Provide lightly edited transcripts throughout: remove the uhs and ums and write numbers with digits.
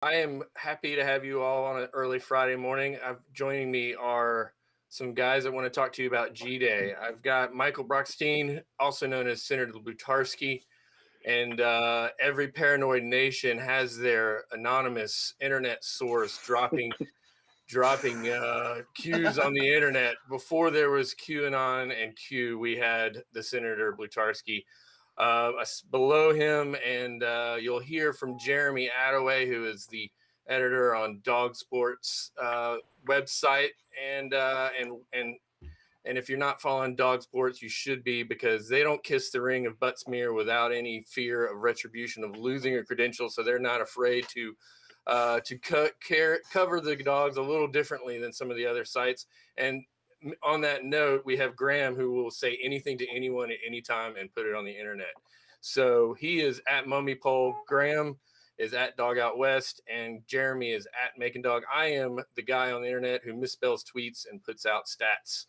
I am happy to have you all on an early Friday morning. Joining me are some guys that want to talk to you about G-Day. I've got Michael Brockstein, also known as Senator Blutarsky, and every paranoid nation has their anonymous internet source dropping cues on the internet. Before there was QAnon and Q, we had the Senator Blutarsky. Below him, and you'll hear from Jeremy Attaway, who is the editor on Dog Sports website, and if you're not following Dog Sports, you should be, because they don't kiss the ring of butt smear without any fear of retribution of losing a credential. So they're not afraid to cover the dogs a little differently than some of the other sites. And on that note, we have Graham, who will say anything to anyone at any time and put it on the internet. So he is at Mummy Pole. Graham is at Dog Out West, and Jeremy is at Making Dog. I am the guy on the internet who misspells tweets and puts out stats.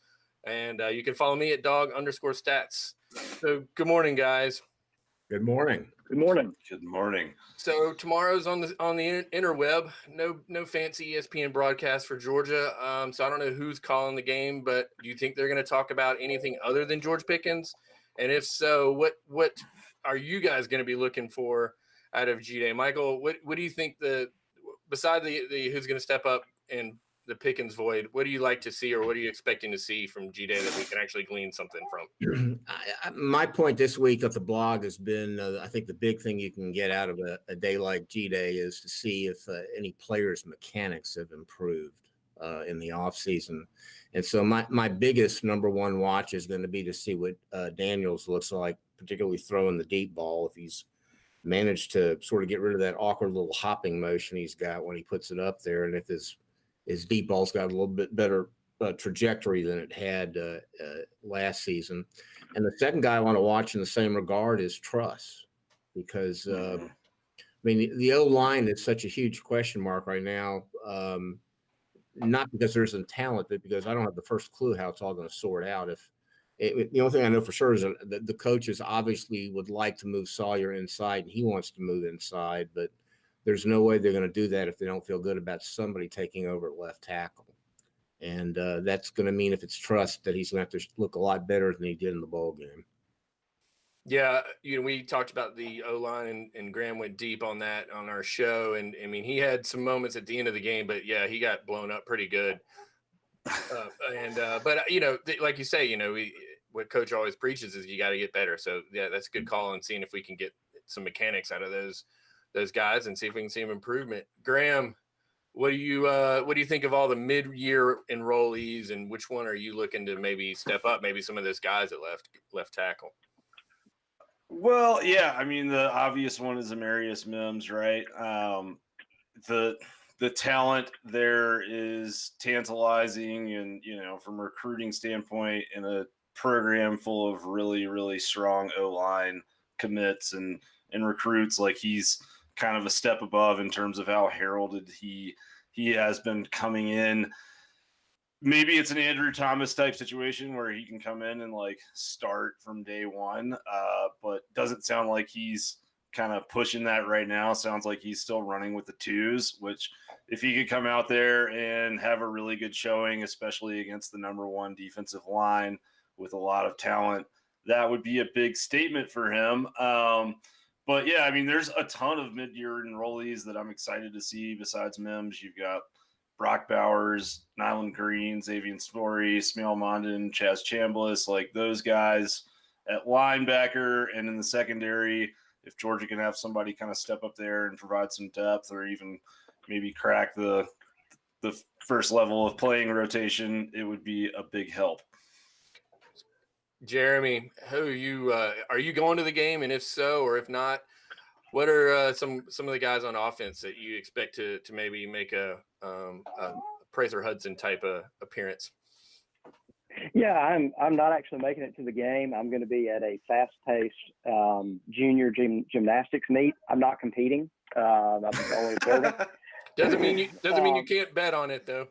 And you can follow me at dog_stats. So good morning, guys. Good morning. Good morning. Good morning. So tomorrow's on the interweb. No fancy ESPN broadcast for Georgia. So I don't know who's calling the game, but do you think they're going to talk about anything other than George Pickens? And if so, what are you guys going to be looking for out of G-Day? Michael, what do you think beside the who's going to step up in the Pickens void, what do you like to see, or what are you expecting to see from G-Day that we can actually glean something from? My point this week of the blog has been, I think the big thing you can get out of a day like G-Day is to see if any players' mechanics have improved in the offseason. And so my biggest number one watch is going to be to see what Daniels looks like, particularly throwing the deep ball, if he's managed to sort of get rid of that awkward little hopping motion he's got when he puts it up there, and if his deep ball's got a little bit better trajectory than it had last season. And the second guy I want to watch in the same regard is Truss, because the O-line is such a huge question mark right now, not because there isn't talent, but because I don't have the first clue how it's all going to sort out. The only thing I know for sure is that the coaches obviously would like to move Sawyer inside, and he wants to move inside, but there's no way they're going to do that if they don't feel good about somebody taking over at left tackle. And that's going to mean, if it's Trust, that he's going to have to look a lot better than he did in the bowl game. Yeah, we talked about the O-line, and Graham went deep on that on our show. And, I mean, he had some moments at the end of the game, but, yeah, he got blown up pretty good. But, like you say, what Coach always preaches is you got to get better. So, yeah, that's a good call on seeing if we can get some mechanics out of those guys and see if we can see an improvement. Graham, what do you think of all the mid-year enrollees, and which one are you looking to maybe step up? Maybe some of those guys at left tackle. Well, yeah, I mean, the obvious one is Amarius Mims, right? The talent there is tantalizing, and from a recruiting standpoint, in a program full of really, really strong O-line commits and recruits, like, he's kind of a step above in terms of how heralded he has been coming in. Maybe it's an Andrew Thomas type situation where he can come in and start from day one, but doesn't sound like he's kind of pushing that right now. Sounds like he's still running with the twos, which if he could come out there and have a really good showing, especially against the number one defensive line with a lot of talent, that would be a big statement for him. But, yeah, I mean, there's a ton of mid-year enrollees that I'm excited to see besides Mims. You've got Brock Bowers, Nyland Green, Xavier Story, Smail Mondin, Chaz Chambliss, those guys at linebacker. And in the secondary, if Georgia can have somebody kind of step up there and provide some depth, or even maybe crack the first level of playing rotation, it would be a big help. Jeremy, who are you going to the game? And if so, or if not, what are some of the guys on offense that you expect to maybe make a Prather Hudson type of appearance? Yeah, I'm not actually making it to the game. I'm going to be at a fast-paced junior gymnastics meet. I'm not competing. I'm only observing. Doesn't mean you can't bet on it, though.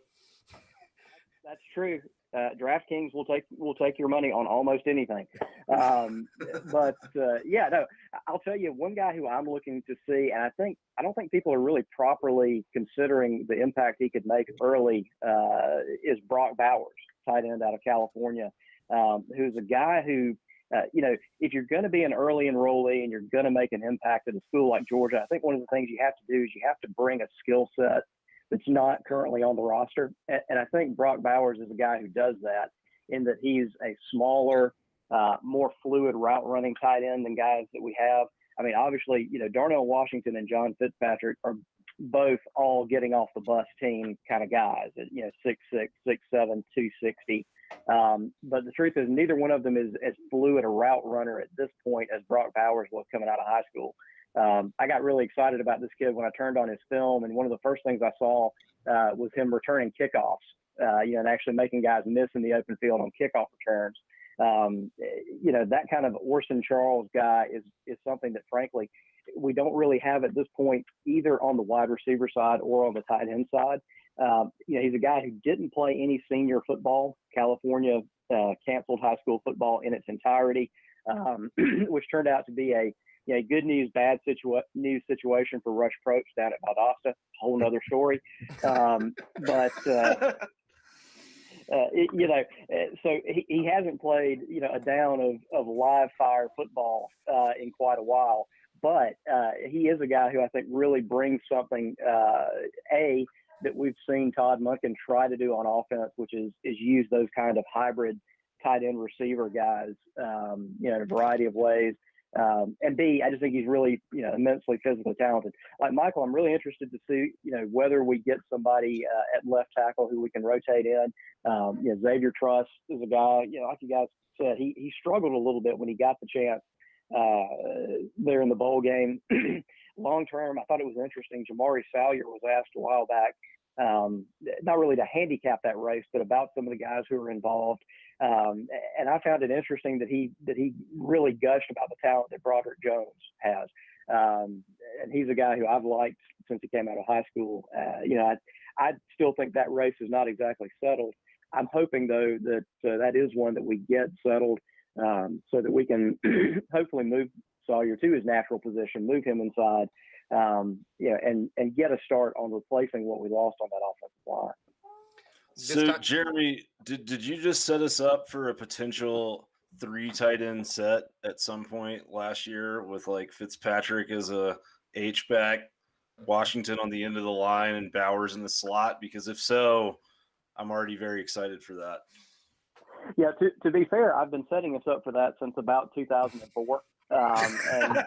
That's true. DraftKings will take your money on almost anything. But no, I'll tell you one guy who I'm looking to see, and I don't think people are really properly considering the impact he could make early, is Brock Bowers, tight end out of California, who's a guy who, if you're going to be an early enrollee and you're going to make an impact at a school like Georgia, I think one of the things you have to do is you have to bring a skill set that's not currently on the roster. And I think Brock Bowers is a guy who does that, in that he's a smaller, more fluid route running tight end than guys that we have. I mean, obviously, Darnell Washington and John Fitzpatrick are both all getting off the bus team kind of guys at, 6'6", 6'7", 260. But the truth is neither one of them is as fluid a route runner at this point as Brock Bowers was coming out of high school. I got really excited about this kid when I turned on his film, and one of the first things I saw was him returning kickoffs, and actually making guys miss in the open field on kickoff returns. That kind of Orson Charles guy is something that, frankly, we don't really have at this point, either on the wide receiver side or on the tight end side. He's a guy who didn't play any senior football. California canceled high school football in its entirety, which turned out to be a good news, bad news situation for Rush Probst down at Valdosta. Whole nother story. So he hasn't played, a down of live fire football in quite a while. But he is a guy who I think really brings something, that we've seen Todd Monken try to do on offense, which is use those kind of hybrid tight end receiver guys, in a variety of ways. And B, I just think he's really, immensely physically talented. Like Michael, I'm really interested to see, whether we get somebody at left tackle who we can rotate in. Xavier Truss is a guy, like you guys said, he struggled a little bit when he got the chance there in the bowl game. Long term, I thought it was interesting. Jamari Salyer was asked a while back, not really to handicap that race, but about some of the guys who were involved. And I found it interesting that he really gushed about the talent that Broderick Jones has. And he's a guy who I've liked since he came out of high school. I still think that race is not exactly settled. I'm hoping, though, that that is one that we get settled, so that we can hopefully move Sawyer to his natural position, move him inside, and get a start on replacing what we lost on that offensive line. So, Jeremy, did you just set us up for a potential 3 tight end set at some point last year with like Fitzpatrick as a H-back, Washington on the end of the line, and Bowers in the slot? Because if so, I'm already very excited for that. Yeah, to be fair, I've been setting us up for that since about 2004. And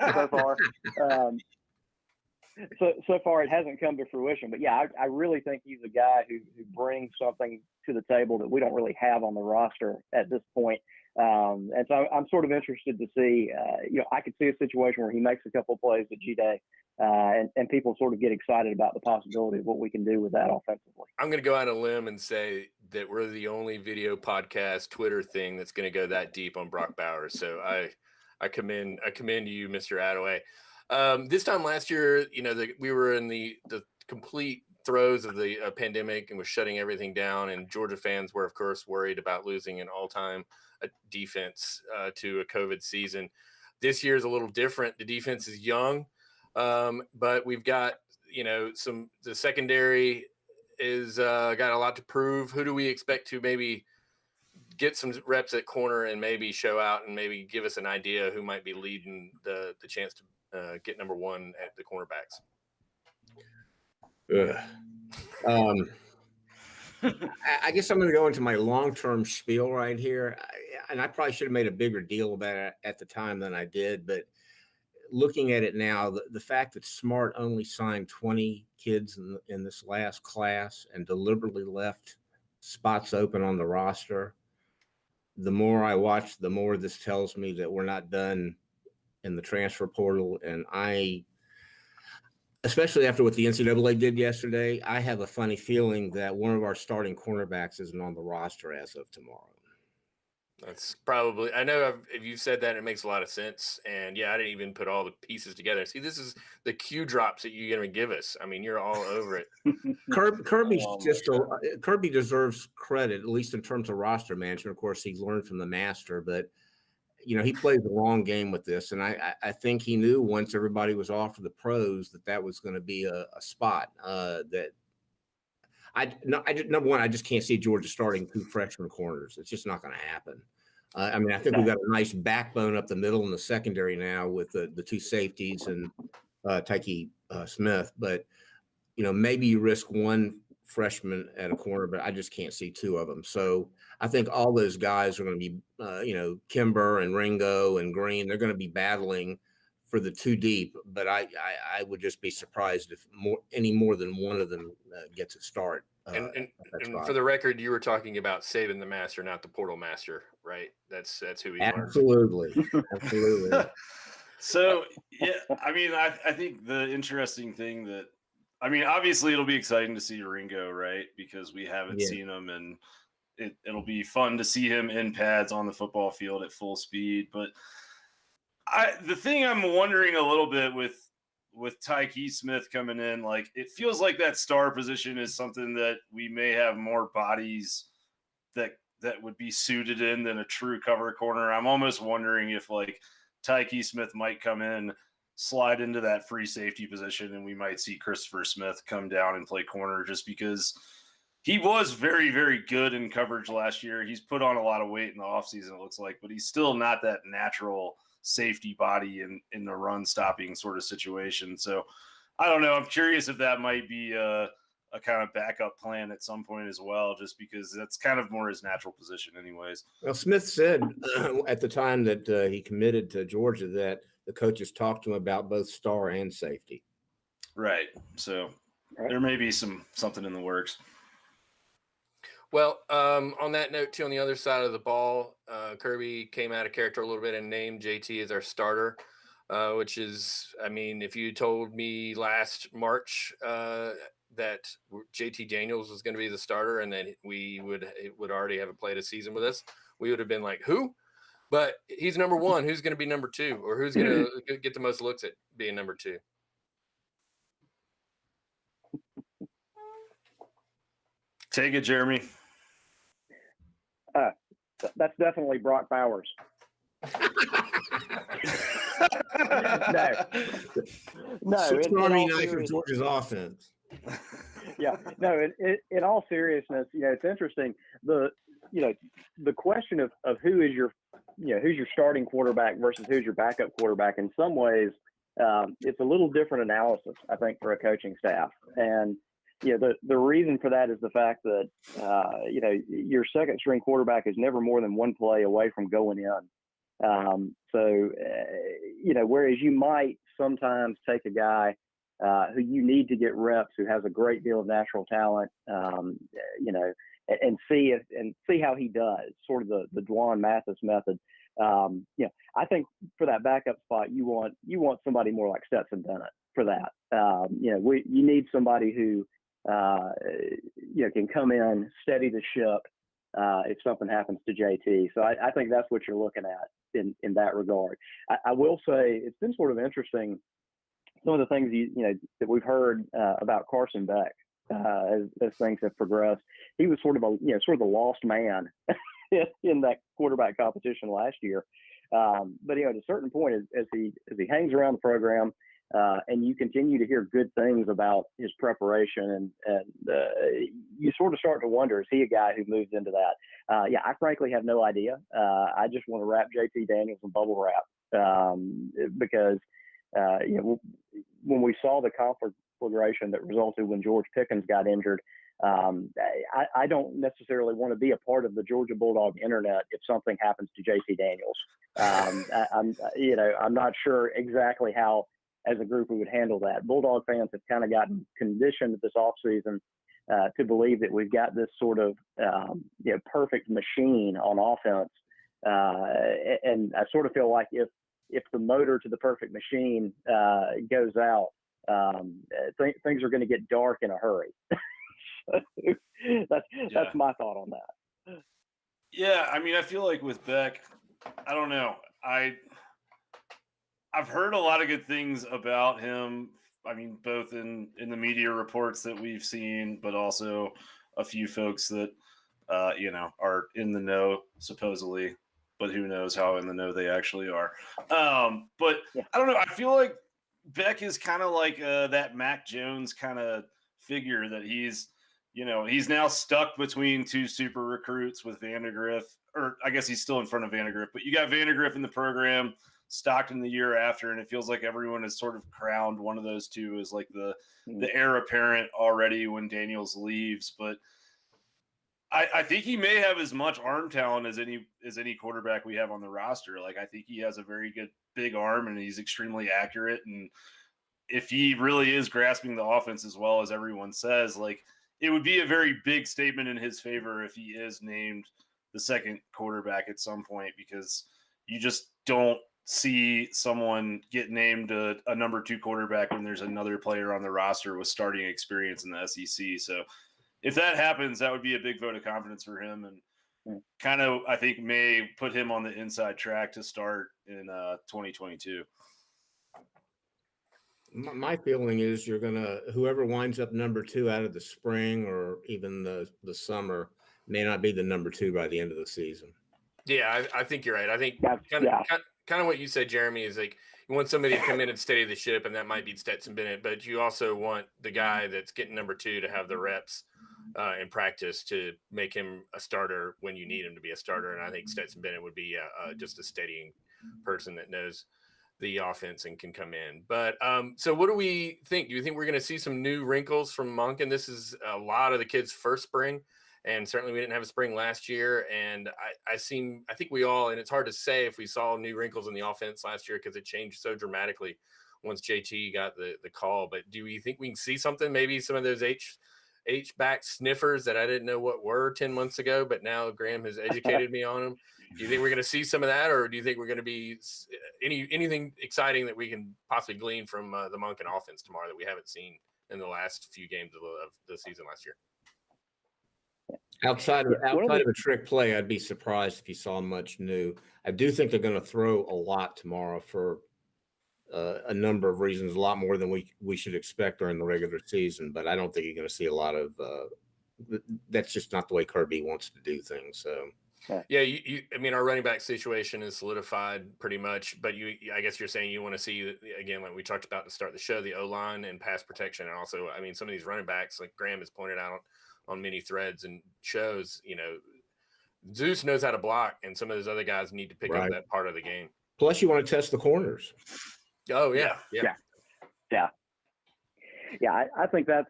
so far it hasn't come to fruition. But yeah, I really think he's a guy who brings something to the table that we don't really have on the roster at this point. And so I'm sort of interested to see, I could see a situation where he makes a couple of plays at G-Day, and people sort of get excited about the possibility of what we can do with that offensively. I'm going to go out on a limb and say that we're the only video podcast Twitter thing that's going to go that deep on Brock Bowers. So I commend you, Mr. Attaway. This time last year, we were in the complete throes of the pandemic and was shutting everything down. And Georgia fans were, of course, worried about losing an all-time defense to a COVID season. This year is a little different. The defense is young, but we've got, the secondary is got a lot to prove. Who do we expect to maybe get some reps at corner and maybe show out and maybe give us an idea who might be leading the chance to get number 1 at the cornerbacks? I guess I'm going to go into my long-term spiel right here. And I probably should have made a bigger deal about it at the time than I did. But looking at it now, the fact that Smart only signed 20 kids in this last class and deliberately left spots open on the roster, the more I watch, the more this tells me that we're not done in the transfer portal. And especially after what the NCAA did yesterday, I have a funny feeling that one of our starting cornerbacks isn't on the roster as of tomorrow. That's probably, I know if you said that, it makes a lot of sense. And yeah, I didn't even put all the pieces together. See, this is the cue drops that you're going to give us. I mean, you're all over it. Kirby's Kirby deserves credit, at least in terms of roster management. Of course, he learned from the master, but he plays a long game with this. And I think he knew once everybody was off for the pros that was going to be a spot that number one, I just can't see Georgia starting 2 freshman corners. It's just not going to happen. I mean, I think we've got a nice backbone up the middle in the secondary now with the 2 safeties and Tyke Smith. But, maybe you risk 1 freshman at a corner, but I just can't see 2 of them. So I think all those guys are going to be, Kimber and Ringo and Green, they're going to be battling for the 2 deep. But I would just be surprised if any more than one of them gets a start. And for the record, you were talking about Saban the Master, not the Portal Master, right? That's who he Absolutely. Absolutely. So, yeah, I mean, I think the interesting thing that, I mean, obviously it'll be exciting to see Ringo, right? Because we haven't seen him, and it'll be fun to see him in pads on the football field at full speed. But the thing I'm wondering a little bit with Tyke Smith coming in, like, it feels like that star position is something that we may have more bodies that would be suited in than a true cover corner. I'm almost wondering if, like, Tyke Smith might come in, slide into that free safety position, and we might see Christopher Smith come down and play corner, just because he was very, very good in coverage last year. He's put on a lot of weight in the offseason, it looks like, but he's still not that natural safety body in the run stopping sort of situation. So I don't know. I'm curious if that might be a kind of backup plan at some point as well, just because that's kind of more his natural position anyways. Well, Smith said at the time that he committed to Georgia that the coaches talked to him about both star and safety. Right. So there may be something in the works. Well, on that note, too, on the other side of the ball, Kirby came out of character a little bit and named JT as our starter, which is, I mean, if you told me last March that JT Daniels was going to be the starter and then it would already have played a season with us, we would have been like, who? But he's number 1. Who's going to be number 2, or who's going to get the most looks at being number 2? Take it, Jeremy. That's definitely Brock Bowers. No. Army knife for Georgia's offense. Yeah, no. In all seriousness, it's interesting. The question of who is who's your starting quarterback versus who's your backup quarterback. In some ways, it's a little different analysis, I think, for a coaching staff. And the reason for that is the fact that your second string quarterback is never more than 1 play away from going in. Whereas you might sometimes take a guy who you need to get reps, who has a great deal of natural talent, and see how he does, sort of the Dwan Mathis method. I think for that backup spot, you want somebody more like Stetson Bennett for that. You need somebody who can come in, steady the ship if something happens to JT. So I think that's what you're looking at in that regard. I will say it's been sort of interesting, some of the things that we've heard about Carson Beck as things have progressed. He was sort of the lost man in that quarterback competition last year. But at a certain point, as he hangs around the program, and you continue to hear good things about his preparation, and you sort of start to wonder, is he a guy who moves into that? I frankly have no idea. I just want to wrap JT Daniels in bubble wrap because when we saw the conflagration that resulted when George Pickens got injured, I don't necessarily want to be a part of the Georgia Bulldog internet if something happens to JT Daniels. I'm not sure exactly how, as a group, we would handle that. Bulldog fans have kind of gotten conditioned this offseason to believe that we've got this sort of perfect machine on offense, and I sort of feel like if the motor to the perfect machine goes out, things are going to get dark in a hurry. That's my thought on that. Yeah, I mean, I feel like with Beck, I don't know. I've heard a lot of good things about him. I mean, both in the media reports that we've seen, but also a few folks that are in the know supposedly, but who knows how in the know they actually are. But yeah. I don't know. I feel like Beck is kind of like that Mac Jones kind of figure that he's now stuck between two super recruits with Vandegrift, or I guess he's still in front of Vandegrift, but you got Vandegrift in the program, Stockton the year after, and it feels like everyone has sort of crowned one of those two as like the heir apparent already when Daniels leaves. But I think he may have as much arm talent as any quarterback we have on the roster. Like, I think he has a very good big arm, and he's extremely accurate. And if he really is grasping the offense as well as everyone says, like, it would be a very big statement in his favor if he is named the second quarterback at some point, because you just don't see someone get named a number 2 quarterback when there's another player on the roster with starting experience in the SEC. So if that happens, that would be a big vote of confidence for him, and kind of, I think, may put him on the inside track to start in 2022. My feeling is whoever winds up number 2 out of the spring or even the summer may not be the number 2 by the end of the season. Yeah, I think you're right. I think kind of what you said, Jeremy, is like you want somebody to come in and steady the ship, and that might be Stetson Bennett, but you also want the guy that's getting number 2 to have the reps in practice to make him a starter when you need him to be a starter. And I think Stetson Bennett would be just a steadying person that knows the offense and can come in. But so what do we think? Do you think we're going to see some new wrinkles from Monken? This is a lot of the kids' first spring, and certainly we didn't have a spring last year. And I think we all, and it's hard to say if we saw new wrinkles in the offense last year because it changed so dramatically once JT got the call. But do you think we can see something, maybe some of those H-back sniffers that I didn't know what were 10 months ago, but now Graham has educated me on them? Do you think we're going to see some of that, or do you think we're going to be anything exciting that we can possibly glean from the Monken offense tomorrow that we haven't seen in the last few games of the season last year? Outside of a trick play, I'd be surprised if you saw much new. I do think they're going to throw a lot tomorrow for a number of reasons, a lot more than we should expect during the regular season. But I don't think you're going to see a lot of that's just not the way Kirby wants to do things. So. Yeah, I mean, our running back situation is solidified pretty much, but I guess you're saying you want to see, again, like we talked about to start the show, the O-line and pass protection. And also, I mean, some of these running backs, like Graham has pointed out on many threads and shows, Zeus knows how to block, and some of those other guys need to pick up that part of the game. Plus, you want to test the corners. Oh, yeah. Yeah, I think that's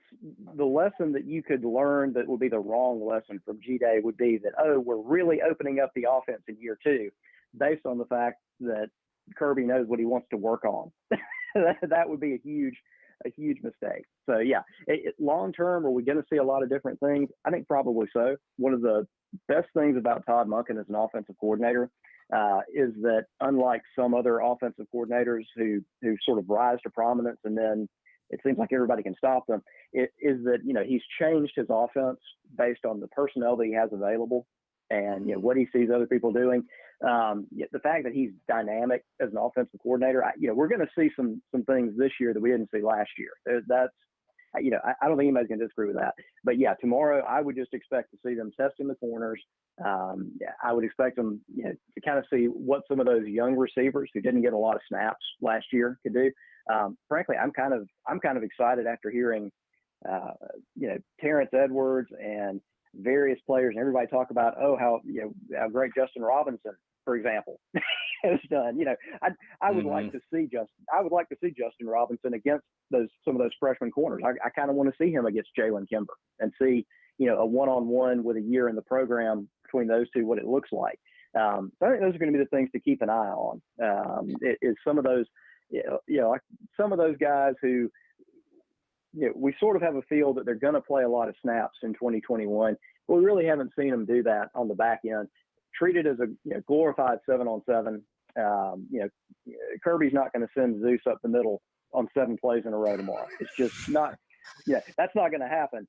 the lesson that you could learn that would be the wrong lesson from G-Day would be that, we're really opening up the offense in year 2 based on the fact that Kirby knows what he wants to work on. That would be a huge mistake. So, yeah, long term, are we going to see a lot of different things? I think probably so. One of the best things about Todd Monken as an offensive coordinator is that unlike some other offensive coordinators who sort of rise to prominence and then it seems like everybody can stop them, it is that, he's changed his offense based on the personnel that he has available and, what he sees other people doing. The fact that he's dynamic as an offensive coordinator, we're going to see some things this year that we didn't see last year. That's, I don't think anybody's going to disagree with that. But, yeah, tomorrow I would just expect to see them testing the corners. I would expect them, to kind of see what some of those young receivers who didn't get a lot of snaps last year could do. Frankly, I'm kind of excited after hearing, Terrence Edwards and various players and everybody talk about, how great Justin Robinson, for example, has done. I would like to see Justin Robinson against some of those freshman corners. I kind of want to see him against Jalen Kimber and see, a one-on-one with a year in the program between those two, what it looks like. So I think those are going to be the things to keep an eye on. Is some of those, like some of those guys who, we sort of have a feel that they're going to play a lot of snaps in 2021, but we really haven't seen them do that on the back end. Treated as a glorified 7-on-7. Kirby's not going to send Zeus up the middle on 7 plays in a row tomorrow. It's just not. That's not going to happen.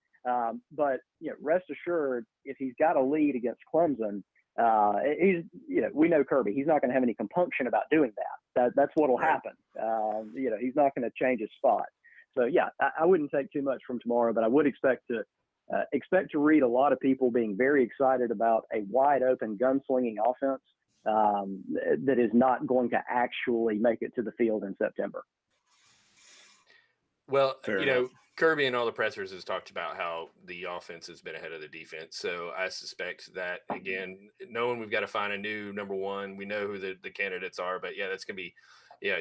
But rest assured, if he's got a lead against Clemson, we know Kirby. He's not going to have any compunction about doing that. That's what'll happen. He's not going to change his spot. So yeah, I wouldn't take too much from tomorrow, but I would expect to read a lot of people being very excited about a wide open gunslinging offense that is not going to actually make it to the field in September. Well, Kirby and all the pressers has talked about how the offense has been ahead of the defense. So I suspect that, again, knowing we've got to find a new number one, we know who the candidates are, but yeah, that's going to be,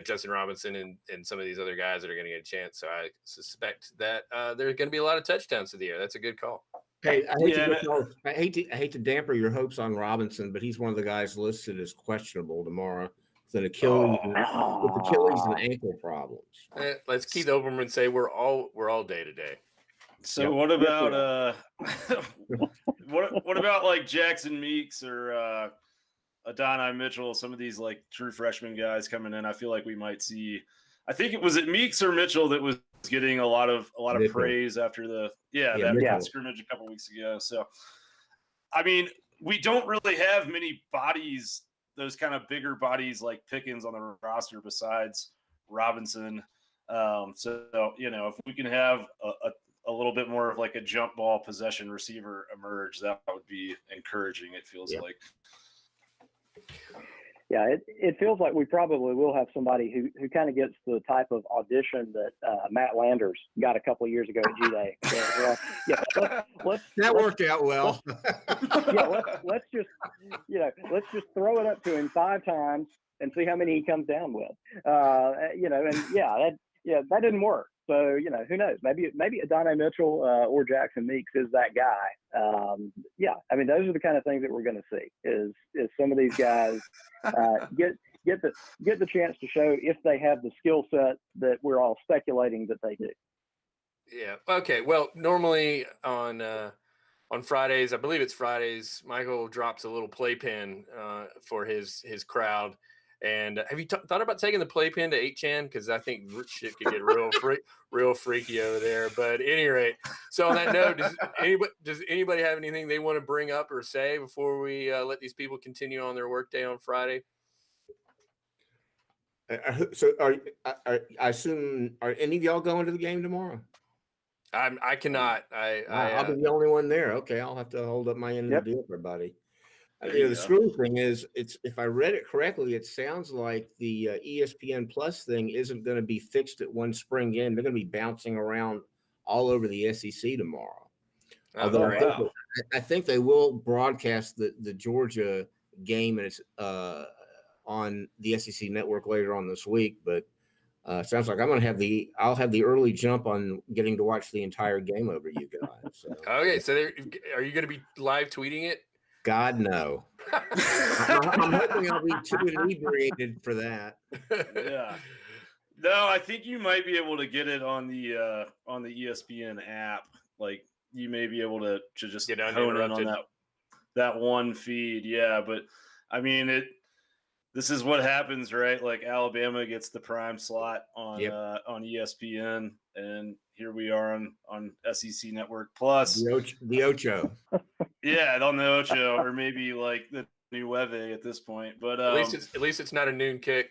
Justin Robinson and some of these other guys that are going to get a chance. So I suspect that there's going to be a lot of touchdowns to the air. That's a good call. Hey, I hate to damper your hopes on Robinson, but he's one of the guys listed as questionable tomorrow with an Achilles and ankle problems. Let's Keith Olbermann say we're all day to day. So what about what about like Jackson Meeks or Adonai Mitchell, some of these like true freshman guys coming in? I feel like we might see. I think was it Meeks or Mitchell that was getting a lot of praise after that scrimmage a couple weeks ago. So, I mean, we don't really have many bodies, those kind of bigger bodies like Pickens on the roster besides Robinson. If we can have a little bit more of like a jump ball possession receiver emerge, that would be encouraging. It feels like. Yeah, it feels like we probably will have somebody who kind of gets the type of audition that Matt Landers got a couple of years ago at G-Day. So, that worked out well. Let's just throw it up to him 5 times and see how many he comes down with. That didn't work. So, who knows? Maybe Adonai Mitchell or Jackson Meeks is that guy. Those are the kind of things that we're going to see is some of these guys get the chance to show if they have the skill set that we're all speculating that they do. Yeah. Okay. Well, normally on Fridays, I believe it's Fridays, Michael drops a little playpen for his crowd. And have you thought about taking the playpen to 8chan? Because I think shit could get real freaky over there. But at any rate, so on that note, does anybody have anything they want to bring up or say before we let these people continue on their workday on Friday? So I assume, are any of y'all going to the game tomorrow? I cannot. I'll be the only one there. Okay, I'll have to hold up my end of the deal for everybody. The screwy thing is, if I read it correctly, it sounds like the ESPN Plus thing isn't going to be fixed at one spring game. They're going to be bouncing around all over the SEC tomorrow. Although I think they will broadcast the Georgia game, and it's on the SEC network later on this week. But it sounds like I'll have the early jump on getting to watch the entire game over you guys. So. Okay, so are you going to be live tweeting it? God, no. I'm hoping I'll be too inebriated for that. Yeah. No, I think you might be able to get it on the ESPN app. Like you may be able to just hone in on that one feed. Yeah, but I mean this is what happens, right? Like Alabama gets the prime slot on ESPN, and here we are on SEC Network Plus. The Ocho. Yeah, on the Ocho, or maybe like the new Weve at this point. But at least it's not a noon kick.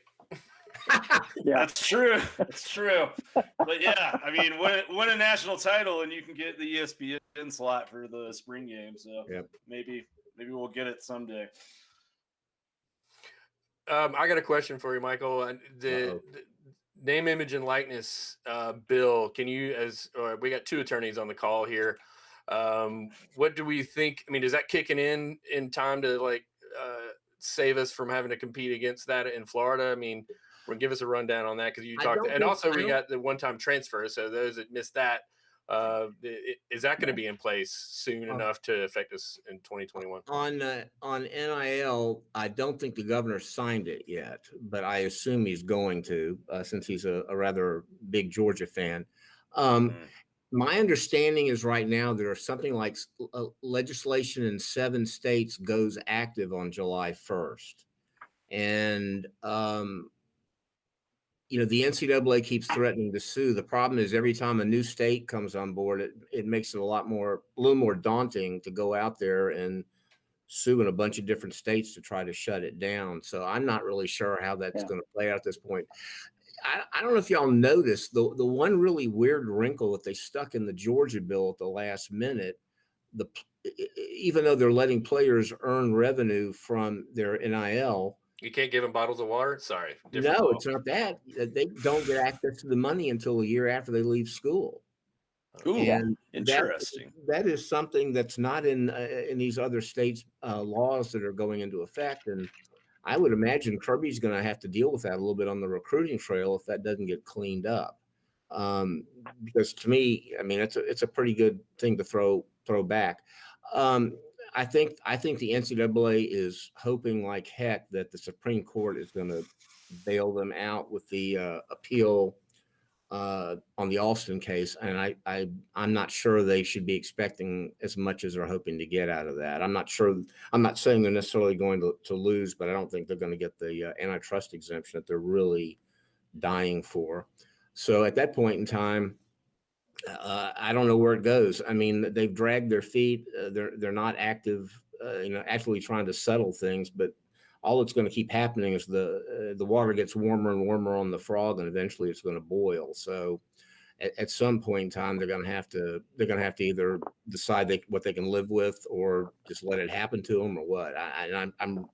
Yeah, that's true. That's true. But yeah, I mean, win a national title, and you can get the ESPN slot for the spring game. So maybe we'll get it someday. I got a question for you, Michael. The name, image, and likeness bill. Can you, we got 2 attorneys on the call here. What do we think? I mean, is that kicking in time to save us from having to compete against that in Florida? I mean, give us a rundown on that, because you talked, and also we got the one-time transfer. So those that missed that, is that going to be in place soon enough to affect us in 2021? On NIL, I don't think the governor signed it yet, but I assume he's going to, since he's a rather big Georgia fan. My understanding is right now there are something like legislation in 7 states goes active on July 1st. And, the NCAA keeps threatening to sue. The problem is every time a new state comes on board, it makes it a little more daunting to go out there and suing a bunch of different states to try to shut it down. So I'm not really sure how that's going to play out at this point. I don't know if y'all noticed the one really weird wrinkle that they stuck in the Georgia bill at the last minute. Even though they're letting players earn revenue from their NIL, you can't give them bottles of water. Sorry, no, law. It's not that. They don't get access to the money until a year after they leave school. Ooh, and interesting. That is something that's not in these other states' laws that are going into effect, and I would imagine Kirby's going to have to deal with that a little bit on the recruiting trail if that doesn't get cleaned up. Because to me, I mean, it's a pretty good thing to throw back. I think the NCAA is hoping like heck that the Supreme Court is going to bail them out with the appeal on the Alston case, and I'm not sure they should be expecting as much as they're hoping to get out of that. I'm not sure. I'm not saying they're necessarily going to lose, but I don't think they're going to get the antitrust exemption that they're really dying for. So at that point in time, I don't know where it goes. I mean, they've dragged their feet. They're not active, actually trying to settle things, but all that's going to keep happening is the water gets warmer and warmer on the frog, and eventually it's going to boil. So at some point in time, they're going to have to either decide what they can live with, or just let it happen to them, or what. I'm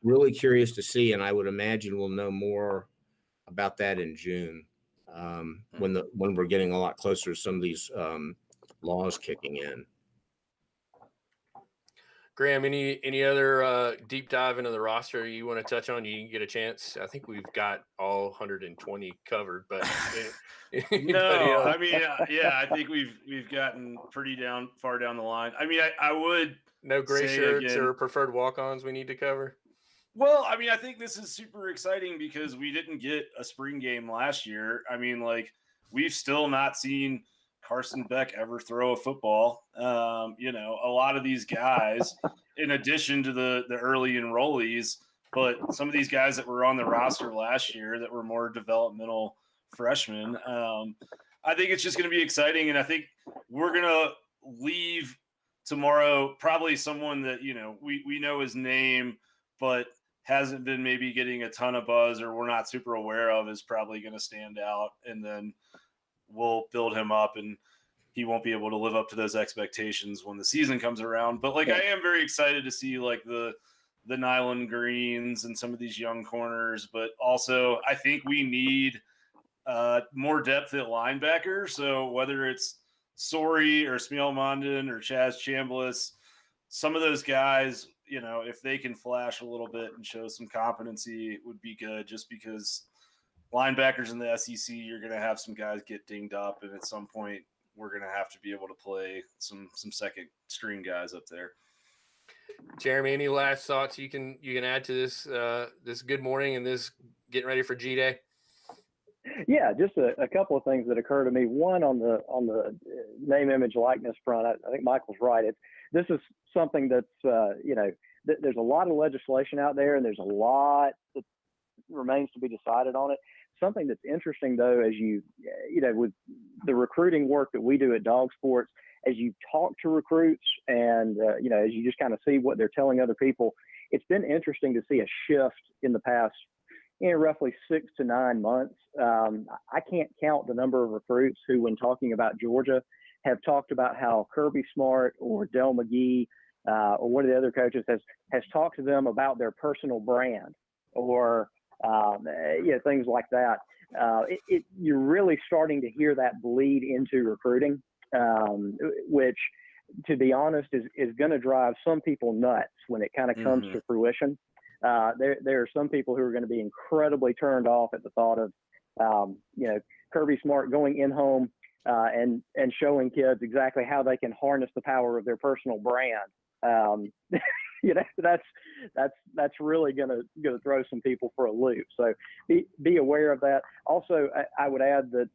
really curious to see, and I would imagine we'll know more about that in June, when we're getting a lot closer to some of these laws kicking in. Graham, any other deep dive into the roster you want to touch on? You can get a chance. I think we've got all 120 covered, but no, I mean, yeah, I think we've gotten pretty far down the line. I mean, I would no gray shirts or preferred walk-ons we need to cover. Well, I mean, I think this is super exciting because we didn't get a spring game last year. I mean, like, we've still not seen Carson Beck ever throw a football. A lot of these guys, in addition to the early enrollees, but some of these guys that were on the roster last year that were more developmental freshmen, I think it's just going to be exciting. And I think we're going to leave tomorrow probably someone that, we know his name, but hasn't been maybe getting a ton of buzz, or we're not super aware of, is probably going to stand out. And then we'll build him up, and he won't be able to live up to those expectations when the season comes around. But I am very excited to see the Nylon Greens and some of these young corners, but also I think we need more depth at linebacker. So whether it's Sori or Smealmondon or Chaz Chambliss, some of those guys, if they can flash a little bit and show some competency, it would be good, just because linebackers in the SEC, you're going to have some guys get dinged up, and at some point we're going to have to be able to play some second string guys up there. Jeremy, any last thoughts you can add to this good morning and this getting ready for G-Day? Yeah, just a couple of things that occur to me. One, on the name, image, likeness front, I think Michael's right. This is something that's there's a lot of legislation out there, and there's a lot that remains to be decided on it. Something that's interesting, though, as with the recruiting work that we do at Dog Sports, as you talk to recruits and, as you just kind of see what they're telling other people, it's been interesting to see a shift in the past, roughly 6 to 9 months. I can't count the number of recruits who, when talking about Georgia, have talked about how Kirby Smart or Del McGee or one of the other coaches has talked to them about their personal brand, or things like that. You're really starting to hear that bleed into recruiting, which, to be honest, is going to drive some people nuts when it kind of comes to fruition. There are some people who are going to be incredibly turned off at the thought of, Kirby Smart going in home and showing kids exactly how they can harness the power of their personal brand. That's really going to throw some people for a loop. So be aware of that. Also, I would add that,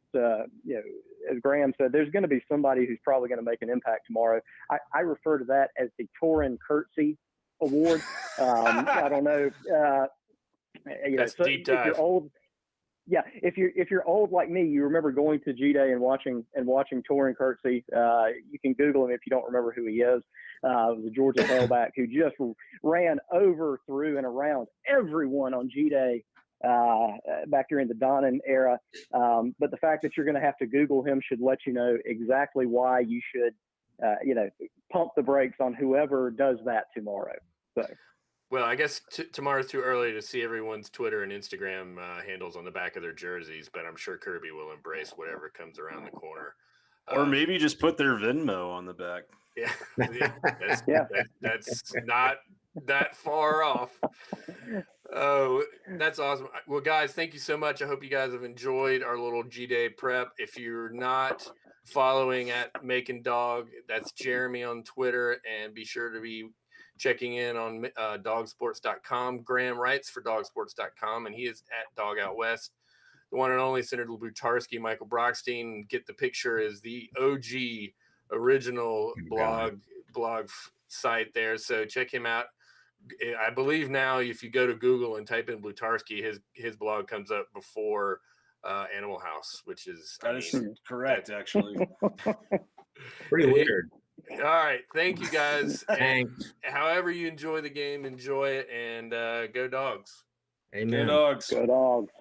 as Graham said, there's going to be somebody who's probably going to make an impact tomorrow. I refer to that as the Torin Curtsy Award. I don't know. That's deep dive. Yeah, if you're old like me, you remember going to G-Day and watching Blutarksy. You can Google him if you don't remember who he is. It was a Georgia tailback who just ran over, through, and around everyone on G-Day back during the Donnan era. But the fact that you're going to have to Google him should let you know exactly why you should, pump the brakes on whoever does that tomorrow. So. Well, I guess tomorrow's too early to see everyone's Twitter and Instagram handles on the back of their jerseys, but I'm sure Kirby will embrace whatever comes around the corner. Or maybe just put their Venmo on the back. Yeah, that's not that far off. Oh, that's awesome. Well, guys, thank you so much. I hope you guys have enjoyed our little G-Day prep. If you're not following at Making Dog, that's Jeremy on Twitter, and be sure to be checking in on dogsports.com. Graham writes for dogsports.com, and he is at Dog Out West. The one and only Senator Blutarsky, Michael Brockstein. Get the picture is the OG original blog site there. So check him out. I believe now if you go to Google and type in Blutarsky, his blog comes up before Animal House, which is correct, actually. Pretty weird. All right. Thank you, guys. Thanks. However you enjoy the game, enjoy it, and go Dogs. Amen. Go Dogs. Go Dogs.